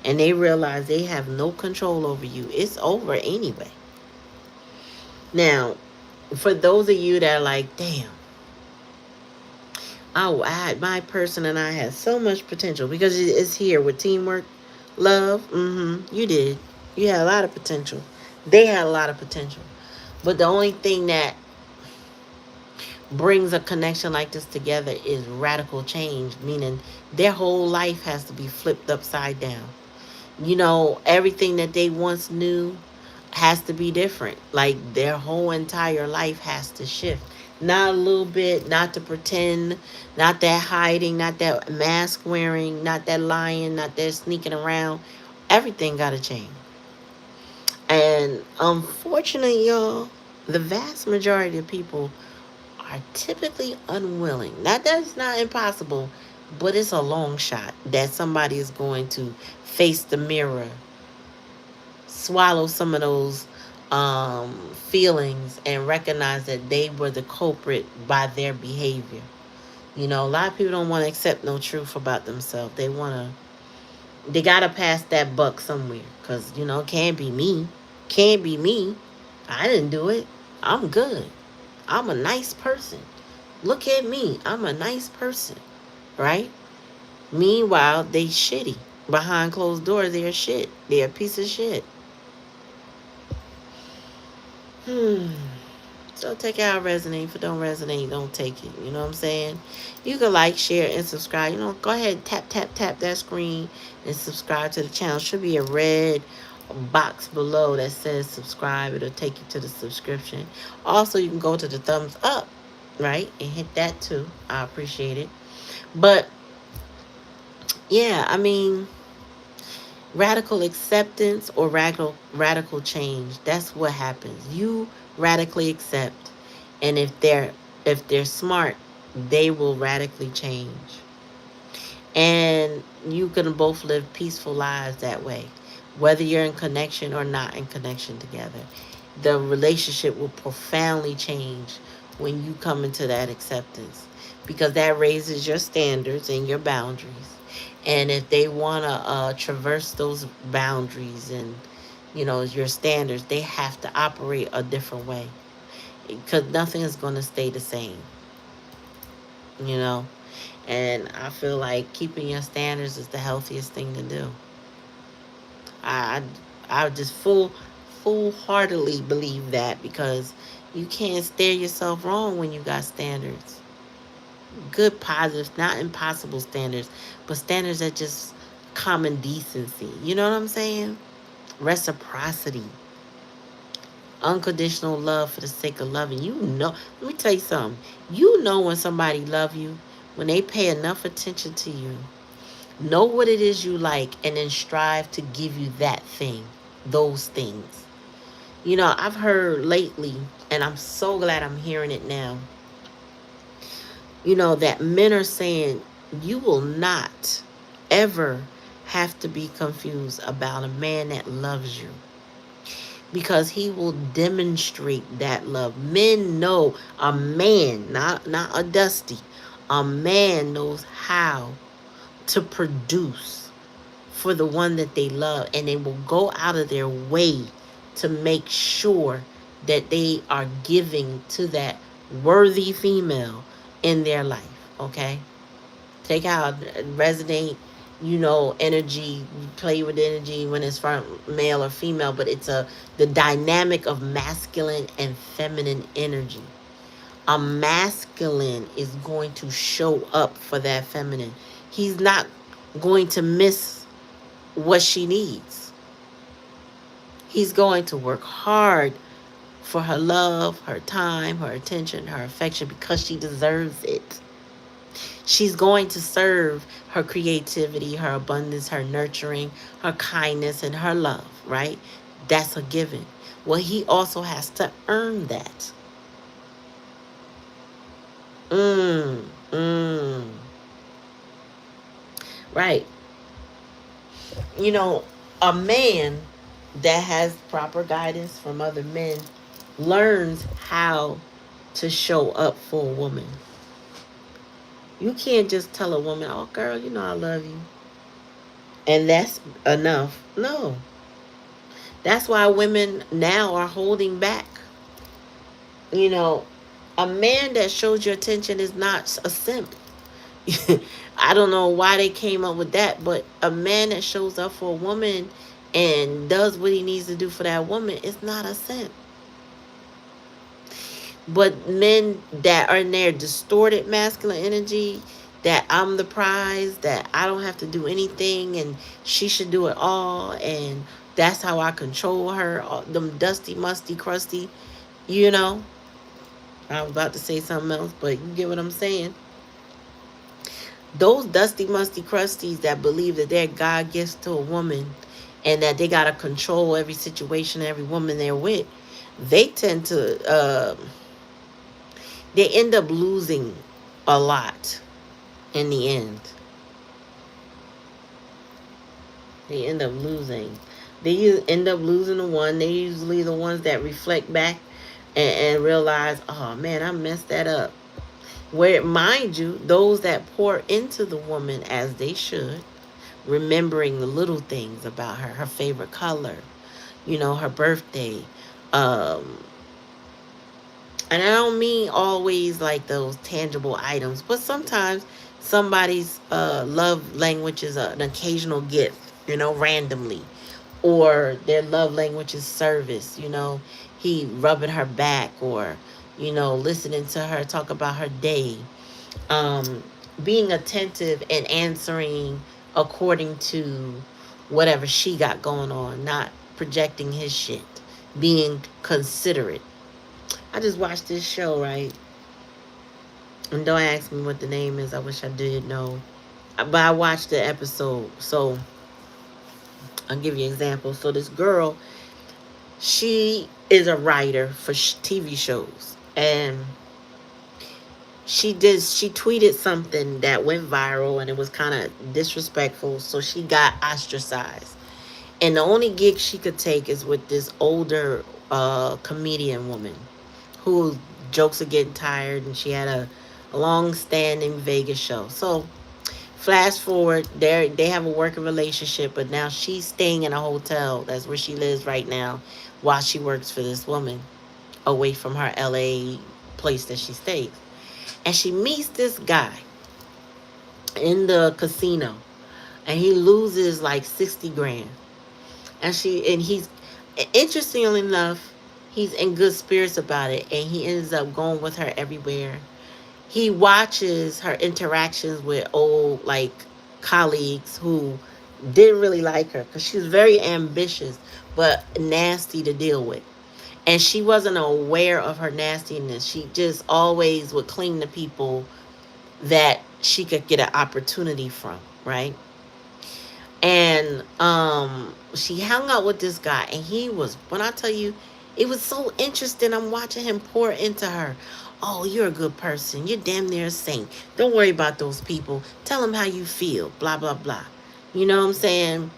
And they realize they have no control over you. It's over anyway. Now, for those of you that are like, damn, my person and I had so much potential, because it's here with teamwork, love. You did. You had a lot of potential. They had a lot of potential. But the only thing that brings a connection like this together is radical change, meaning their whole life has to be flipped upside down. Everything that they once knew has to be different. Like, their whole entire life has to shift. Not a little bit, not to pretend, not that hiding, not that mask wearing, not that lying, not that sneaking around. Everything got to change. And unfortunately, y'all, the vast majority of people are typically unwilling. Now, that's not impossible, but it's a long shot that somebody is going to face the mirror, swallow some of those feelings and recognize that they were the culprit by their behavior. You know, a lot of people don't want to accept no truth about themselves. They gotta pass that buck somewhere, cause you know, can't be me, can't be me. I didn't do it. I'm good. I'm a nice person. Look at me. I'm a nice person, right? Meanwhile, they shitty. Behind closed doors, they're shit. They're a piece of shit. Hmm. So take it how it resonate. If it don't resonate, don't take it. You know what I'm saying? You can like, share, and subscribe. You know, go ahead and tap that screen and subscribe to the channel. Should be a red box below that says subscribe. It'll take you to the subscription. Also, you can go to the thumbs up, right? And hit that too. I appreciate it. But yeah, I mean, radical acceptance or radical change, that's what happens. You radically accept, and if they're smart, they will radically change, and you can both live peaceful lives that way, whether you're in connection or not in connection together. The relationship will profoundly change when you come into that acceptance, because that raises your standards and your boundaries. And if they want to traverse those boundaries and, you know, your standards, they have to operate a different way, because nothing is going to stay the same, you know. And I feel like keeping your standards is the healthiest thing to do. I just full heartedly believe that, because you can't steer yourself wrong when you got standards. Good, positive, not impossible standards, but standards that just common decency. You know what I'm saying? Reciprocity, unconditional love for the sake of loving. You know, let me tell you something. You know when somebody love you when they pay enough attention to you, know what it is you like, and then strive to give you that thing, those things. You know, I've heard lately, and I'm so glad I'm hearing it now, you know, that men are saying you will not ever have to be confused about a man that loves you, because he will demonstrate that love. Men know, a man, not a dusty, a man knows how to produce for the one that they love, and they will go out of their way to make sure that they are giving to that worthy female in their life. Okay, take out resonate, you know, energy. You play with energy when it's from male or female, but it's the dynamic of masculine and feminine energy. A masculine is going to show up for that feminine. He's not going to miss what she needs. He's going to work hard for her love, her time, her attention, her affection, because she deserves it. She's going to serve her creativity, her abundance, her nurturing, her kindness, and her love, right? That's a given. Well, he also has to earn that. Mm, mm. Right. You know, a man that has proper guidance from other men learns how to show up for a woman. You can't just tell a woman, oh, girl, you know I love you, and that's enough. No. That's why women now are holding back. You know, a man that shows you attention is not a simp. I don't know why they came up with that, but a man that shows up for a woman and does what he needs to do for that woman is not a simp. But men that are in their distorted masculine energy, that I'm the prize, that I don't have to do anything and she should do it all, and that's how I control her, all them dusty, musty, crusty, you know. I was about to say something else, but you get what I'm saying. Those dusty, musty, crusties that believe that they're God gifts to a woman and that they got to control every situation, every woman they're with, they tend to, they end up losing a lot in the end. They end up losing. end up losing the one. They usually the ones that reflect back and realize, oh man, I messed that up. Where, mind you, those that pour into the woman as they should, remembering the little things about her, her favorite color, her birthday. Um, and I don't mean always like those tangible items, but sometimes somebody's love language is an occasional gift, randomly. Or their love language is service, he rubbing her back, or, listening to her talk about her day, um, being attentive and answering according to whatever she got going on, not projecting his shit, being considerate. I just watched this show, right? And don't ask me what the name is. I wish I did know. But I watched the episode. So I'll give you an example. So this girl, she is a writer for TV shows. And she tweeted something that went viral, and it was kind of disrespectful. So she got ostracized. And the only gig she could take is with this older comedian woman who jokes are getting tired, and she had a long-standing Vegas show. So flash forward, they have a working relationship, but now she's staying in a hotel. That's where she lives right now, while she works for this woman, away from her LA place that she stays. And she meets this guy in the casino, and he loses like 60 grand. And he's, interestingly enough, he's in good spirits about it, and he ends up going with her everywhere. He watches her interactions with old, like, colleagues who didn't really like her because she was very ambitious but nasty to deal with. And she wasn't aware of her nastiness. She just always would cling to people that she could get an opportunity from, right? And she hung out with this guy, and he was, when I tell you, it was so interesting. I'm watching him pour into her. Oh, you're a good person. You're damn near a saint. Don't worry about those people. Tell them how you feel. Blah blah blah. You know what I'm saying?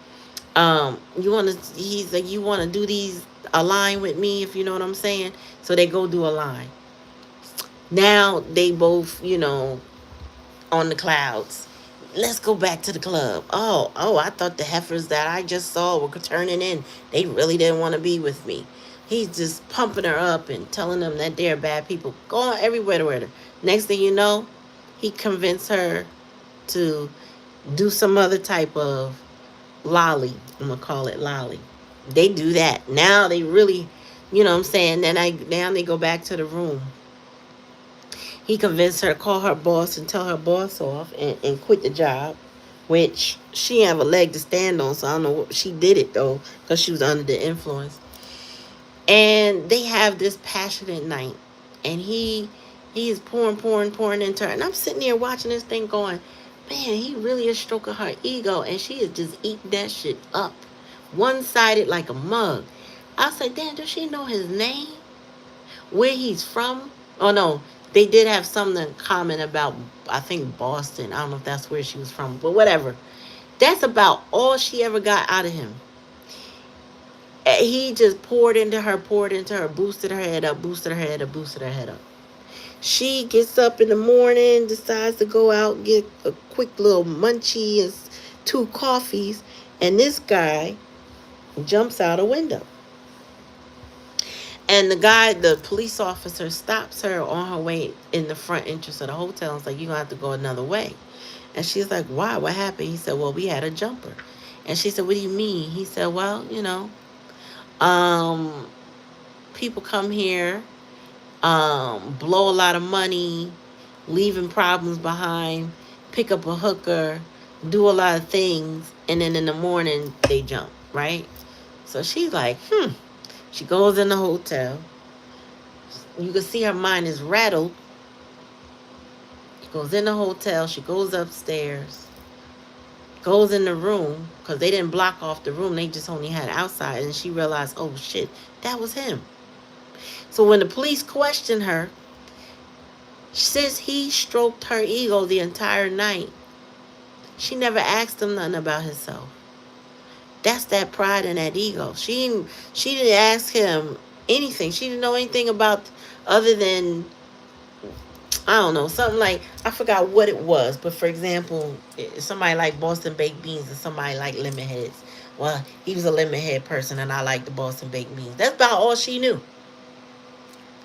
You want to? He's like, you want to do these align with me, if you know what I'm saying. So they go do a line. Now they both, on the clouds. Let's go back to the club. Oh, I thought the heifers that I just saw were turning in. They really didn't want to be with me. He's just pumping her up and telling them that they're bad people. Going everywhere with her. Next thing you know, he convinced her to do some other type of lolly. I'm going to call it lolly. They do that. Now they really, what I'm saying? Now they go back to the room. He convinced her to call her boss and tell her boss off and quit the job, which she didn't have a leg to stand on, so I don't know what she did it though, because she was under the influence. And they have this passionate night, and he is pouring into her, and I'm sitting there watching this thing going, man, he really is stroking her ego, and she is just eating that shit up, one-sided like a mug. I was like, damn, does she know his name, where he's from? Oh no, they did have something in common about, I think, Boston. I don't know if that's where she was from, but whatever. That's about all she ever got out of him. He just poured into her, boosted her head up, boosted her head up, boosted her head up. She gets up in the morning, decides to go out, get a quick little munchie and 2 coffees, and this guy jumps out a window. And the police officer, stops her on her way in the front entrance of the hotel and is like, you're going to have to go another way. And she's like, why? What happened? He said, well, we had a jumper. And she said, what do you mean? He said, well, people come here, blow a lot of money, leaving problems behind, pick up a hooker, do a lot of things, and then in the morning they jump, right? So she's like, She goes in the hotel. You can see her mind is rattled. She goes in the hotel. She goes upstairs. Goes in the room, because they didn't block off the room. They just only had outside. And she realized, oh, shit, that was him. So when the police questioned her, since he stroked her ego the entire night, she never asked him nothing about himself. That's that pride and that ego. She didn't ask him anything. She didn't know anything about other than, I don't know, something like, I forgot what it was. But for example, somebody like Boston baked beans and somebody like lemon heads. Well, he was a lemon head person and I like the Boston baked beans. That's about all she knew.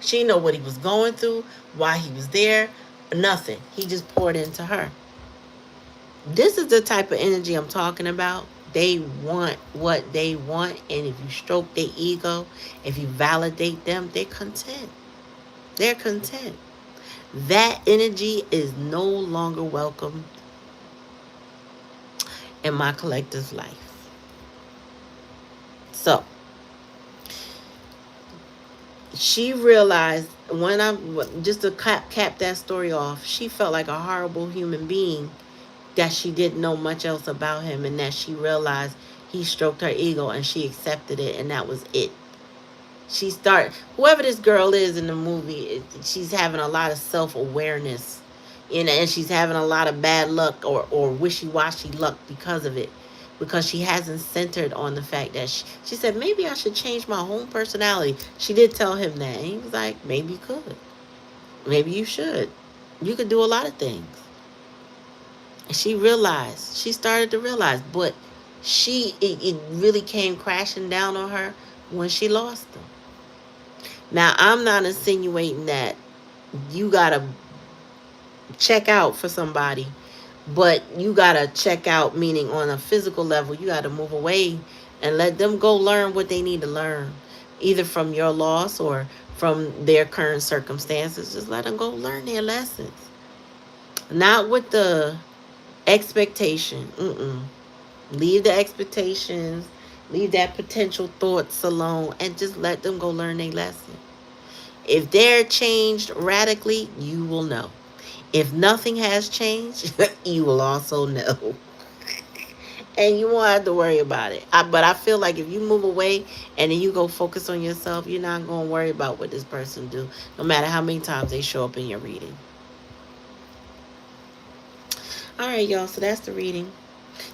She didn't know what he was going through, why he was there, nothing. He just poured into her. This is the type of energy I'm talking about. They want what they want, and if you stroke their ego, if you validate them, they're content. They're content. That energy is no longer welcome in my collective's life. So she realized, when I just to cap that story off, she felt like a horrible human being, that she didn't know much else about him, and that she realized he stroked her ego and she accepted it, and that was it. She started, whoever this girl is in the movie, she's having a lot of self-awareness, and she's having a lot of bad luck, or wishy-washy luck because of it, because she hasn't centered on the fact that she said, maybe I should change my whole personality. She did tell him that, and he was like, maybe you could, maybe you should, you could do a lot of things. And she started to realize, but it really came crashing down on her when she lost them. Now, I'm not insinuating that you gotta check out for somebody, but you gotta check out, meaning on a physical level, you gotta move away and let them go learn what they need to learn, either from your loss or from their current circumstances. Just let them go learn their lessons, not with the expectation. Leave the expectations, leave that potential thoughts alone, and just let them go learn their lesson. If they're changed radically, you will know. If nothing has changed, you will also know. And you won't have to worry about it. But I feel like if you move away and then you go focus on yourself, you're not going to worry about what this person do, no matter how many times they show up in your reading. All right, y'all. So that's the reading.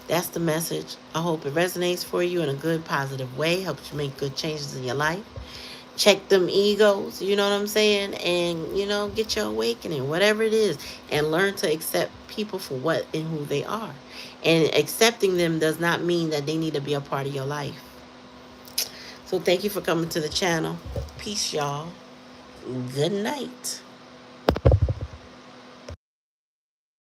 That's the message. I hope it resonates for you in a good, positive way. Helps you make good changes in your life. Check them egos, you know what I'm saying? And, get your awakening, whatever it is. And learn to accept people for what and who they are. And accepting them does not mean that they need to be a part of your life. So thank you for coming to the channel. Peace, y'all. Good night.